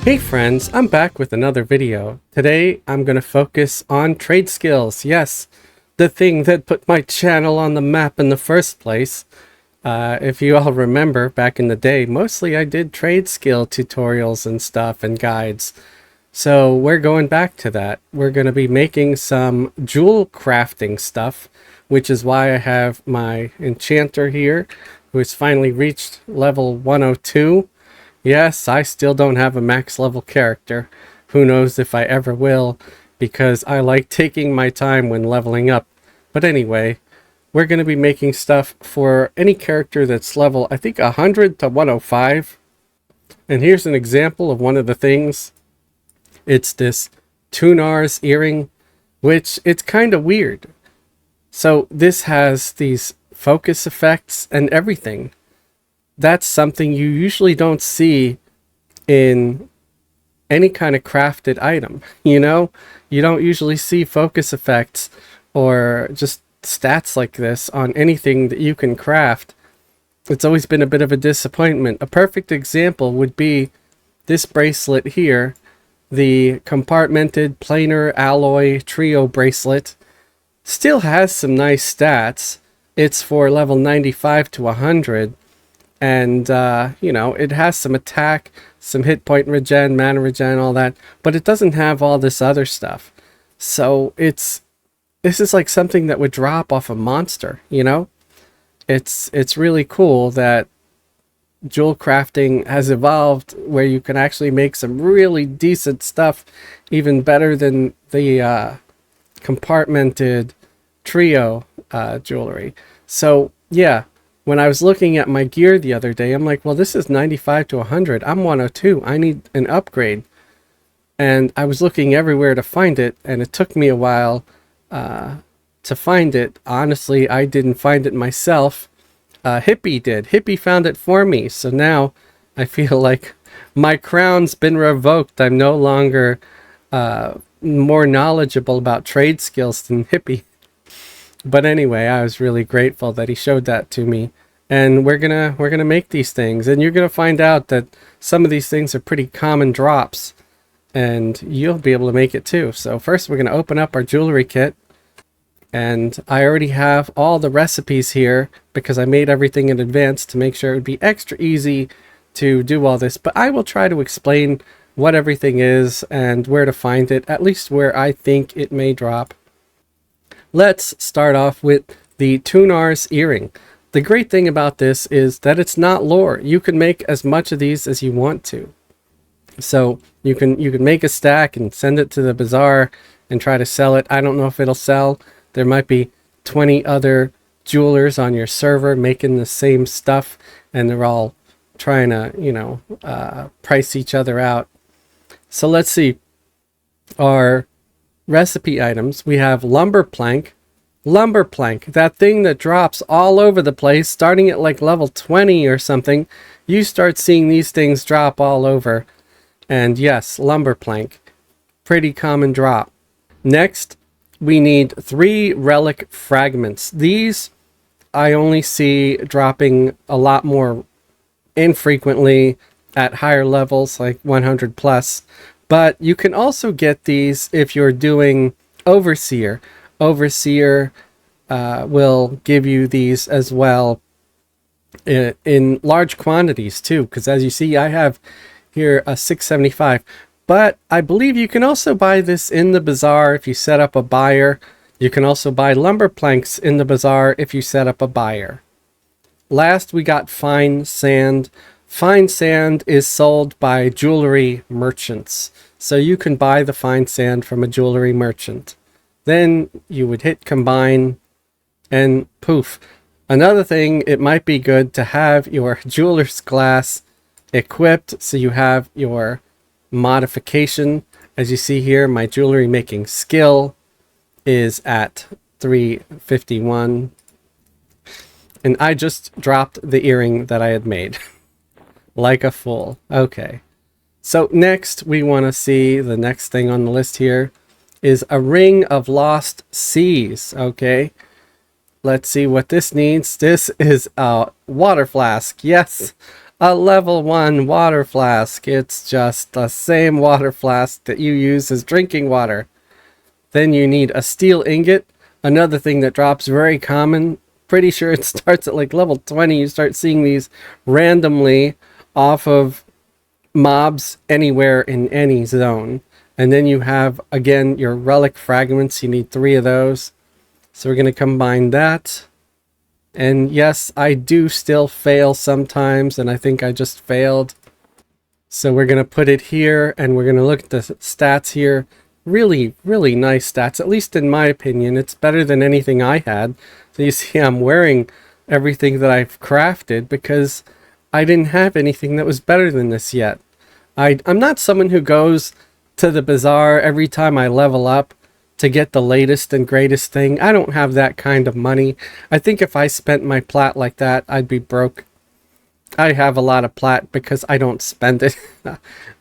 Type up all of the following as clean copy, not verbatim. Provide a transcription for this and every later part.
Hey friends, I'm back with another video. Today I'm going to focus on trade skills. Yes, the thing that put my channel on the map in the first place. If you all remember back in the day, mostly I did trade skill tutorials and stuff and guides. So we're going back to that. We're going to be making some jewel crafting stuff, which is why I have my enchanter here, who has finally reached level 102. Yes, I still don't have a max level character. Who knows if I ever will, because I like taking my time when leveling up. But anyway, we're going to be making stuff for any character that's level, I think 100 to 105. And here's an example of one of the things. It's this Tunar's earring, which it's kind of weird. So this has these focus effects and everything. That's something you usually don't see in any kind of crafted item. You know, you don't usually see focus effects or just stats like this on anything that you can craft. It's always been a bit of a disappointment. A perfect example would be this bracelet here, the compartmented planar alloy trio bracelet. Still has some nice stats. It's for level 95 to 100. And, you know, it has some attack, some hit point regen, mana regen, all that. But it doesn't have all this other stuff. So this is like something that would drop off a monster, you know? It's really cool that jewel crafting has evolved where you can actually make some really decent stuff, even better than the compartmented trio jewelry. So, yeah. When I was looking at my gear the other day, I'm like, well, this is 95 to 100. I'm 102. I need an upgrade. And I was looking everywhere to find it, and it took me a while to find it. Honestly, I didn't find it myself. Hippie did. Hippie found it for me. So now I feel like my crown's been revoked. I'm no longer more knowledgeable about trade skills than Hippie. But anyway, I was really grateful that he showed that to me. And we're gonna make these things, and you're gonna find out that some of these things are pretty common drops, and you'll be able to make it too. So first we're gonna open up our jewelry kit, and I already have all the recipes here because I made everything in advance to make sure it would be extra easy to do all this. But I will try to explain what everything is and where to find it, at least where I think it may drop. Let's start off with the Tunar's earring. The great thing about this is that it's not lore. You can make as much of these as you want to. So you can make a stack and send it to the bazaar and try to sell it. I don't know if it'll sell. There might be 20 other jewelers on your server making the same stuff, and they're all trying to, you know, price each other out. So let's see. Our recipe items. We have lumber plank. Lumber plank, that thing that drops all over the place, starting at like level 20 or something. You start seeing these things drop all over. And yes, lumber plank, pretty common drop. Next, we need 3 relic fragments. These I only see dropping a lot more infrequently at higher levels, like 100 plus. But you can also get these if you're doing Overseer. Overseer will give you these as well in large quantities too, because as you see, I have here a 675. But I believe you can also buy this in the bazaar if you set up a buyer. You can also buy lumber planks in the bazaar if you set up a buyer. Last, we got fine sand. Fine sand is sold by jewelry merchants. So you can buy the fine sand from a jewelry merchant. Then you would hit combine and poof. Another thing, it might be good to have your jeweler's glass equipped so you have your modification. As you see here, my jewelry making skill is at 351. And I just dropped the earring that I had made. Like a fool. Okay. So next we want to see the next thing on the list here is a ring of lost seas. Okay. Let's see what this needs. This is a water flask. Yes. a level 1 water flask. It's just the same water flask that you use as drinking water. Then you need a steel ingot. Another thing that drops, very common. Pretty sure it starts at like level 20. You start seeing these randomly off of mobs anywhere in any zone. And then you have, again, your relic fragments. You need 3 of those. So we're going to combine that. And yes, I do still fail sometimes, and I think I just failed. So we're going to put it here, and we're going to look at the stats here. Really, really nice stats, at least in my opinion. It's better than anything I had. So you see I'm wearing everything that I've crafted because I didn't have anything that was better than this yet. I'm not someone who goes to the bazaar every time I level up to get the latest and greatest thing. I don't have that kind of money. I think if I spent my plat like that, I'd be broke. I have a lot of plat because I don't spend it.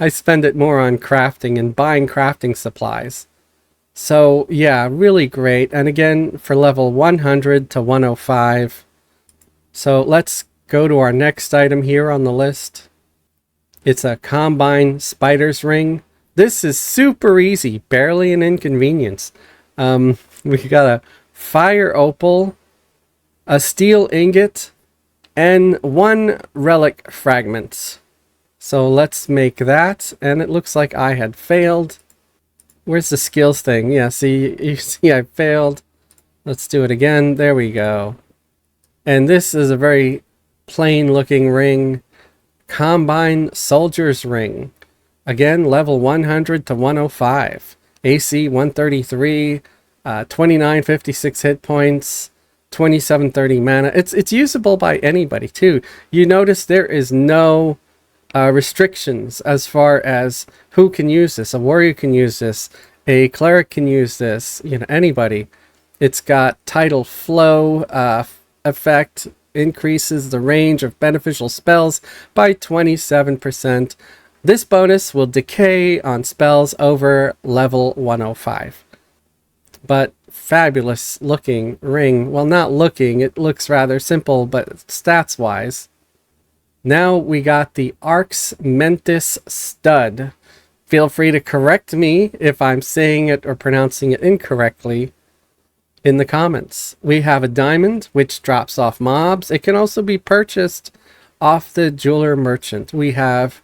I spend it more on crafting and buying crafting supplies. So yeah, really great. And again, for level 100 to 105. So let's go to our next item here on the list. It's a combine spider's ring. This is super easy, barely an inconvenience. We got a fire opal, a steel ingot, and 1 relic fragment. So let's make that, and it looks like I had failed. Where's the skills thing? Yeah, see, you see I failed. Let's do it again. There we go. And this is a very plain looking ring. Combine soldier's ring. Again, level 100 to 105. AC 133, 2956 hit points, 2730 mana. It's usable by anybody too. You notice there is no restrictions as far as who can use this. A warrior can use this. A cleric can use this. You know, anybody. It's got tidal flow effect. Increases the range of beneficial spells by 27%. This bonus will decay on spells over level 105. But fabulous looking ring. Well, not looking, it looks rather simple, but stats wise. Now we got the Arx Mentis Stud. Feel free to correct me if I'm saying it or pronouncing it incorrectly in the comments. We have a diamond, which drops off mobs. It can also be purchased off the jeweler merchant. We have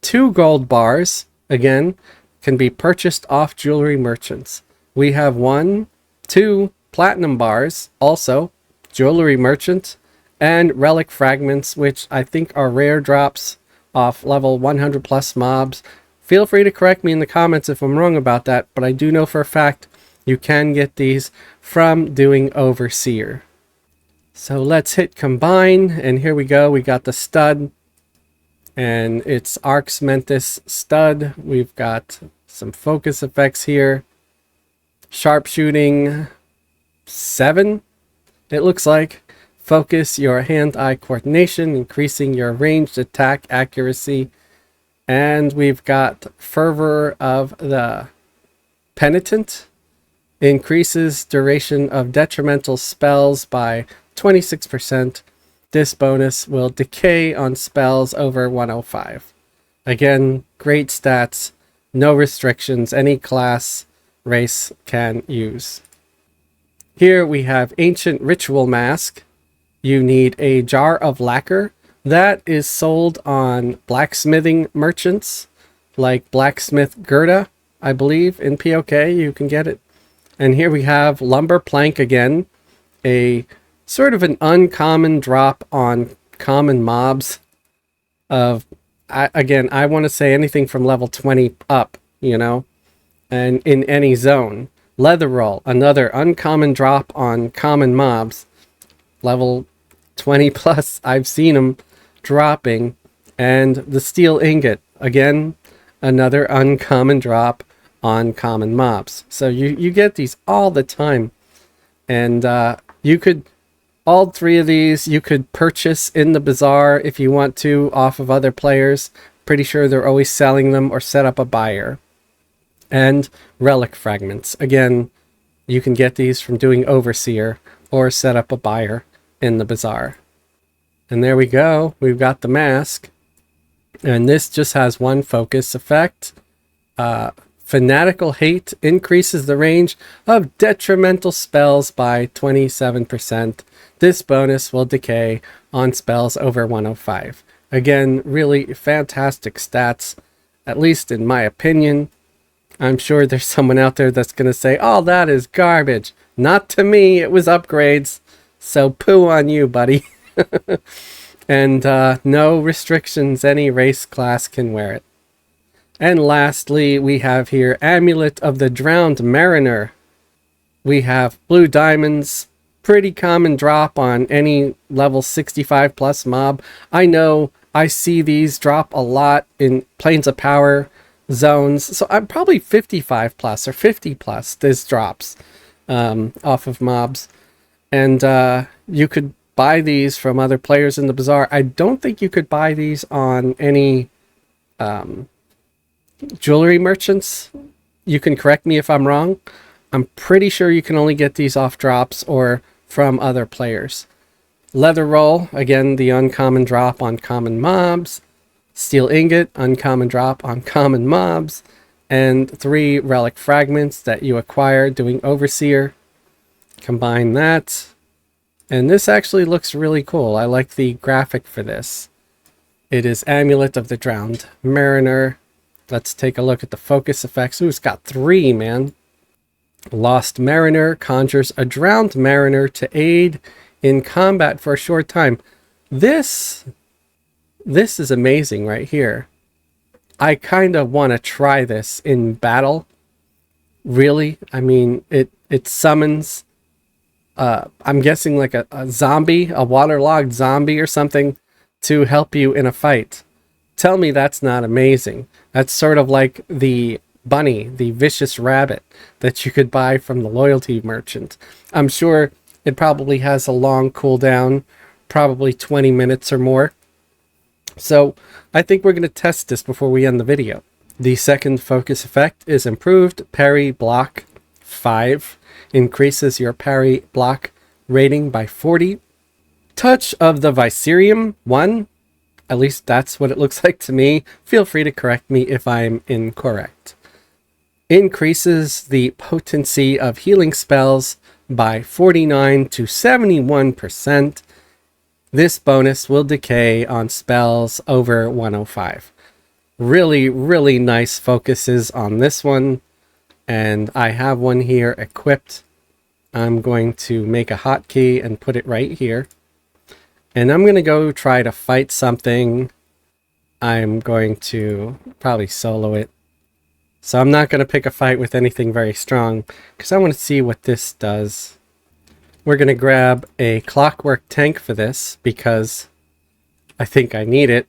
2 gold bars, again, can be purchased off jewelry merchants. We have 2 platinum bars, also jewelry merchant, and relic fragments, which I think are rare drops off level 100 plus mobs. Feel free to correct me in the comments if I'm wrong about that, but I do know for a fact you can get these from doing Overseer. So let's hit combine, and here we go. We got the stud, and it's Arx Mentis Stud. We've got some focus effects here. Sharpshooting 7, it looks like. Focus your hand-eye coordination, increasing your ranged attack accuracy. And we've got Fervor of the Penitent. Increases duration of detrimental spells by 26%. This bonus will decay on spells over 105. Again, great stats, no restrictions, any class, race can use. Here we have Ancient Ritual Mask. You need a jar of lacquer. That is sold on blacksmithing merchants, like Blacksmith Gerda, I believe, in POK. You can get it. And here we have lumber plank again, a sort of an uncommon drop on common mobs of, again, I want to say anything from level 20 up, you know, and in any zone. Leather roll, another uncommon drop on common mobs, level 20 plus. I've seen them dropping. And the steel ingot, again, another uncommon drop on common mobs. So you get these all the time, and you could, all 3 of these you could purchase in the bazaar if you want to off of other players. Pretty sure they're always selling them, or set up a buyer. And relic fragments, again, you can get these from doing Overseer or set up a buyer in the bazaar. And there we go. We've got the mask. And this just has one focus effect. Fanatical Hate increases the range of detrimental spells by 27%. This bonus will decay on spells over 105. Again, really fantastic stats, at least in my opinion. I'm sure there's someone out there that's going to say, oh, that is garbage. Not to me, it was upgrades. So poo on you, buddy. And no restrictions, any race class can wear it. And lastly, we have here Amulet of the Drowned Mariner. We have blue diamonds, pretty common drop on any level 65 plus mob. I know I see these drop a lot in Planes of Power zones, so I'm probably 55 plus or 50 plus this drops off of mobs. And you could buy these from other players in the bazaar. I don't think you could buy these on any jewelry merchants. You can correct me if I'm wrong. I'm pretty sure you can only get these off drops or from other players. Leather roll, again, the uncommon drop on common mobs. Steel ingot, uncommon drop on common mobs. And 3 relic fragments that you acquire doing overseer. Combine that. And this actually looks really cool. I like the graphic for this. It is Amulet of the Drowned Mariner. Let's take a look at the focus effects. Ooh, it's got 3, man. Lost Mariner conjures a drowned mariner to aid in combat for a short time. This is amazing right here. I kind of want to try this in battle. Really? I mean, it summons, I'm guessing like a zombie, a waterlogged zombie or something to help you in a fight. Tell me that's not amazing. That's sort of like the bunny, the vicious rabbit that you could buy from the loyalty merchant. I'm sure it probably has a long cooldown, probably 20 minutes or more. So I think we're going to test this before we end the video. The second focus effect is improved parry block 5. Increases your parry block rating by 40. Touch of the Viserium 1. At least that's what it looks like to me. Feel free to correct me if I'm incorrect. Increases the potency of healing spells by 49 to 71%. This bonus will decay on spells over 105. Really, really nice focuses on this one. And I have one here equipped. I'm going to make a hotkey and put it right here. And I'm going to go try to fight something. I'm going to probably solo it. So I'm not going to pick a fight with anything very strong because I want to see what this does. We're going to grab a clockwork tank for this because I think I need it.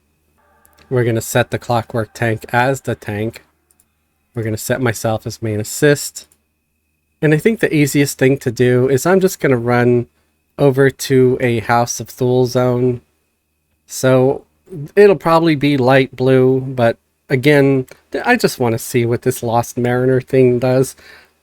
We're going to set the clockwork tank as the tank. We're going to set myself as main assist. And I think the easiest thing to do is I'm just going to run over to a House of Thule zone. So it'll probably be light blue, but again, I just want to see what this Lost Mariner thing does.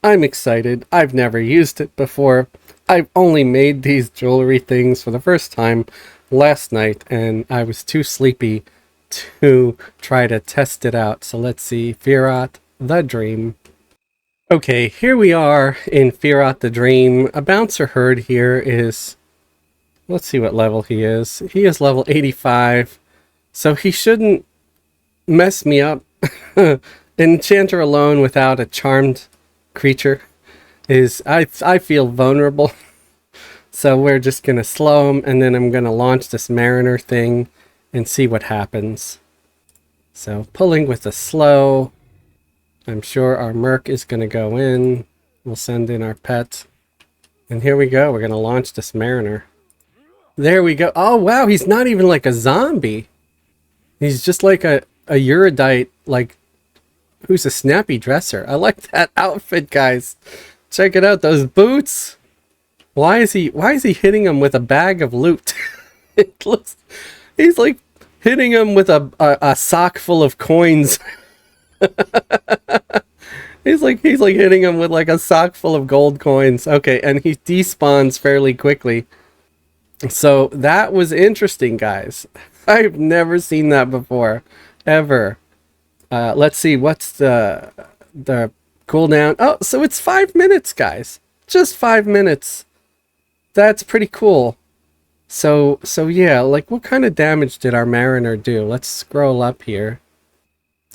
I'm excited. I've never used it before. I've only made these jewelry things for the first time last night, and I was too sleepy to try to test it out. So let's see. Firat the Dream. Okay, here we are in Firat the Dream. A bouncer herd here is... Let's see what level he is. He is level 85. So he shouldn't mess me up. Enchanter alone without a charmed creature is... I feel vulnerable. So we're just going to slow him, and then I'm going to launch this Mariner thing and see what happens. So pulling with a slow... I'm sure our Merc is going to go in. We'll send in our pet. And here we go. We're going to launch this Mariner. There we go. Oh, wow. He's not even like a zombie. He's just like a Eurodite, like, who's a snappy dresser. I like that outfit, guys. Check it out. Those boots. Why is he hitting him with a bag of loot? It looks... He's like hitting him with a sock full of coins. he's like hitting him with like a sock full of gold coins. Okay, and he despawns fairly quickly. So that was interesting, guys. I've never seen that before, ever. Let's see, what's the cooldown? Oh, so it's 5 minutes, guys. Just 5 minutes. That's pretty cool. So yeah, like what kind of damage did our Mariner do? Let's scroll up here.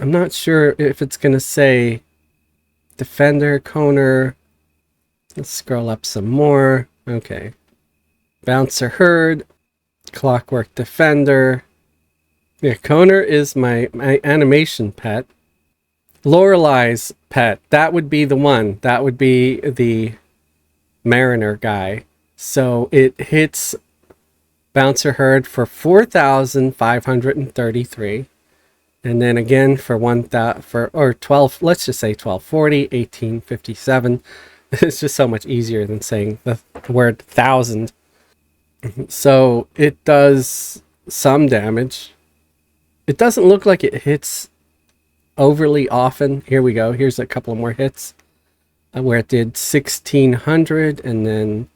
I'm not sure if it's gonna say Defender, Coner. Let's scroll up some more. Okay. Bouncer Herd, Clockwork Defender. Yeah, Coner is my animation pet. Lorelei's pet, that would be the one. That would be the Mariner guy. So it hits Bouncer Herd for 4,533. And then again for 12, let's just say 1240, 1857. It's just so much easier than saying the word thousand. So it does some damage. It doesn't look like it hits overly often. Here we go. Here's a couple of more hits where it did 1600 and then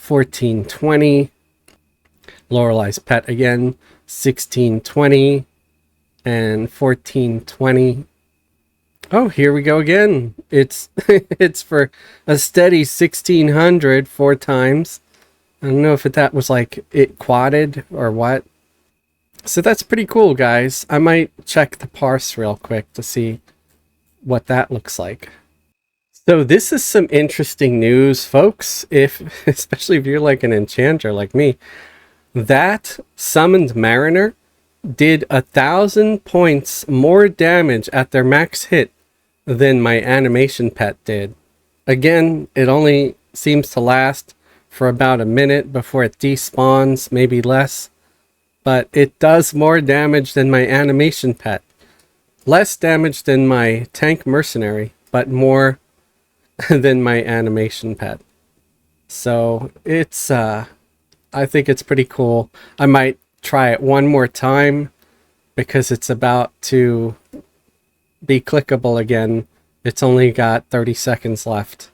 1420. Lorelei's pet again, 1620 and 1420. Oh, here we go again. It's it's for a steady 1600 4 times. I don't know if that was like it quadded or what. So that's pretty cool, guys. I might check the parse real quick to see what that looks like. So this is some interesting news, folks. Especially if you're like an enchanter like me, that summoned Mariner did 1,000 points more damage at their max hit than my animation pet did. Again, it only seems to last for about a minute before it despawns, maybe less. But it does more damage than my animation pet. Less damage than my tank mercenary, but more than my animation pet. So it's, I think it's pretty cool. I might try it one more time because it's about to be clickable again. It's only got 30 seconds left.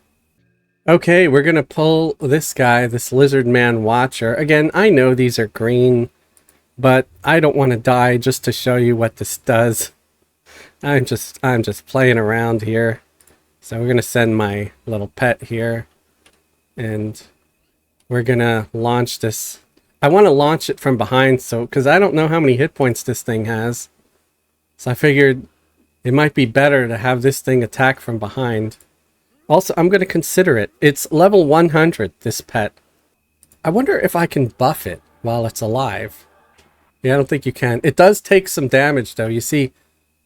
Okay, we're going to pull this guy, this Lizard Man Watcher. Again, I know these are green, but I don't want to die just to show you what this does. I'm just playing around here. So we're going to send my little pet here. And we're going to launch this. I want to launch it from behind, so because I don't know how many hit points this thing has. So I figured it might be better to have this thing attack from behind. Also, I'm going to consider it. It's level 100, this pet. I wonder if I can buff it while it's alive. Yeah, I don't think you can. It does take some damage, though. You see,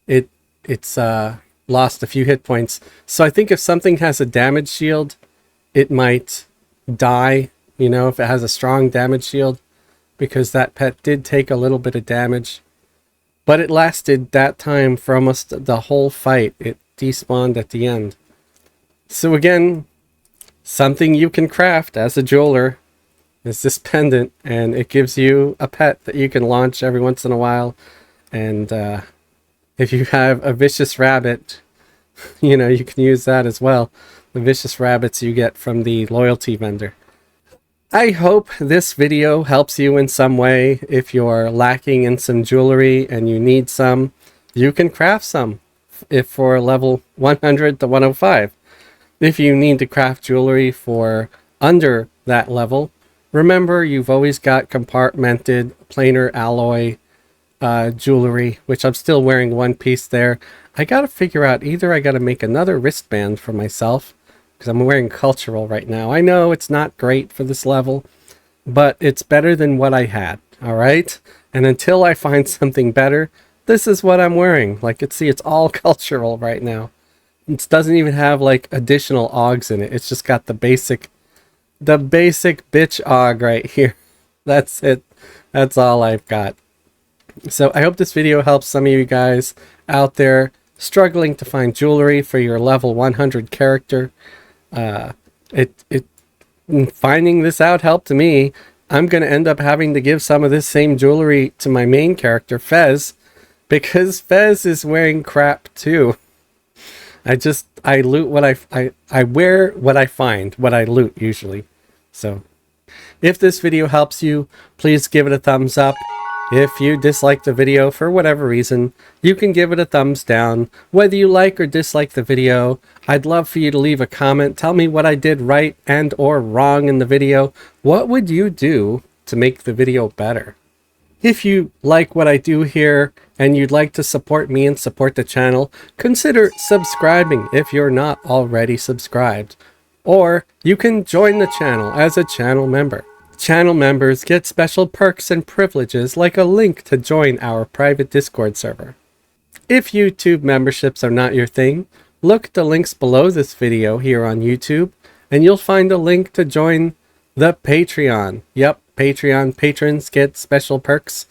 it's lost a few hit points. So I think if something has a damage shield, it might die, you know, if it has a strong damage shield, because that pet did take a little bit of damage. But it lasted that time for almost the whole fight. It despawned at the end. So again, something you can craft as a jeweler is this pendant, and it gives you a pet that you can launch every once in a while. And if you have a vicious rabbit, you know, you can use that as well. The vicious rabbits you get from the loyalty vendor. I hope this video helps you in some way. If you're lacking in some jewelry and you need some, you can craft some if for level 100 to 105. If you need to craft jewelry for under that level, remember you've always got compartmented planar alloy jewelry, which I'm still wearing one piece there. I gotta figure out, either I gotta make another wristband for myself, because I'm wearing cultural right now. I know it's not great for this level, but it's better than what I had, alright? And until I find something better, this is what I'm wearing. Like, see, it's all cultural right now. It doesn't even have like additional augs in it. It's just got the basic bitch aug right here. That's it. That's all I've got. So I hope this video helps some of you guys out there struggling to find jewelry for your level 100 character. Finding this out helped me. I'm going to end up having to give some of this same jewelry to my main character, Fez, because Fez is wearing crap too. I loot what I wear what I find, what I loot usually. So If this video helps you, please give it a thumbs up. If you dislike the video for whatever reason, you can give it a thumbs down. Whether you like or dislike the video, I'd love for you to leave a comment. Tell me what I did right and or wrong in the video. What would you do to make the video better? If you like what I do here and you'd like to support me and support the channel, consider subscribing if you're not already subscribed. Or you can join the channel as a channel member. Channel members get special perks and privileges like a link to join our private Discord server. If YouTube memberships are not your thing, look at the links below this video here on YouTube and you'll find a link to join the Patreon. Yep, Patreon patrons get special perks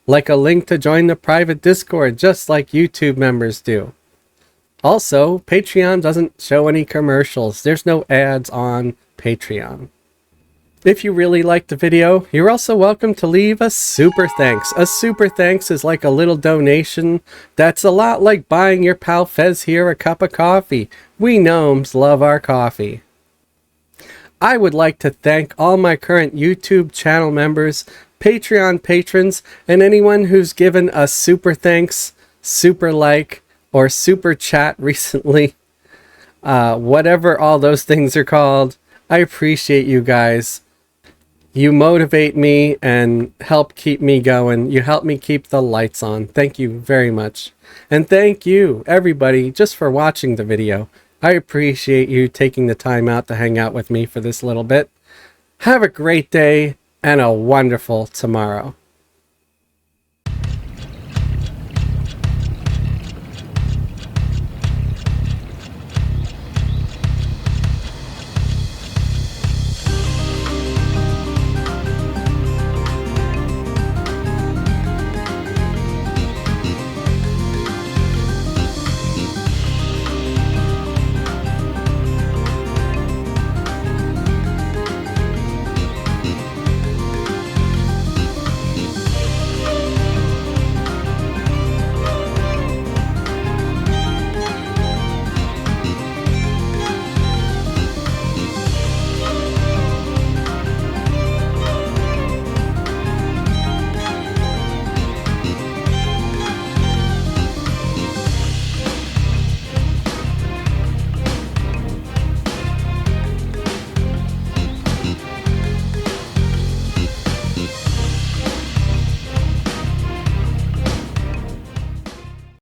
like a link to join the private Discord just like YouTube members do. Also, Patreon doesn't show any commercials. There's no ads on Patreon. If you really liked the video, you're also welcome to leave a super thanks. A super thanks is like a little donation that's a lot like buying your pal Fez here a cup of coffee. We gnomes love our coffee. I would like to thank all my current YouTube channel members, Patreon patrons, and anyone who's given a super thanks, super like, or super chat recently. Whatever all those things are called, I appreciate you guys. You motivate me and help keep me going. You help me keep the lights on. Thank you very much. And thank you, everybody, just for watching the video. I appreciate you taking the time out to hang out with me for this little bit. Have a great day and a wonderful tomorrow.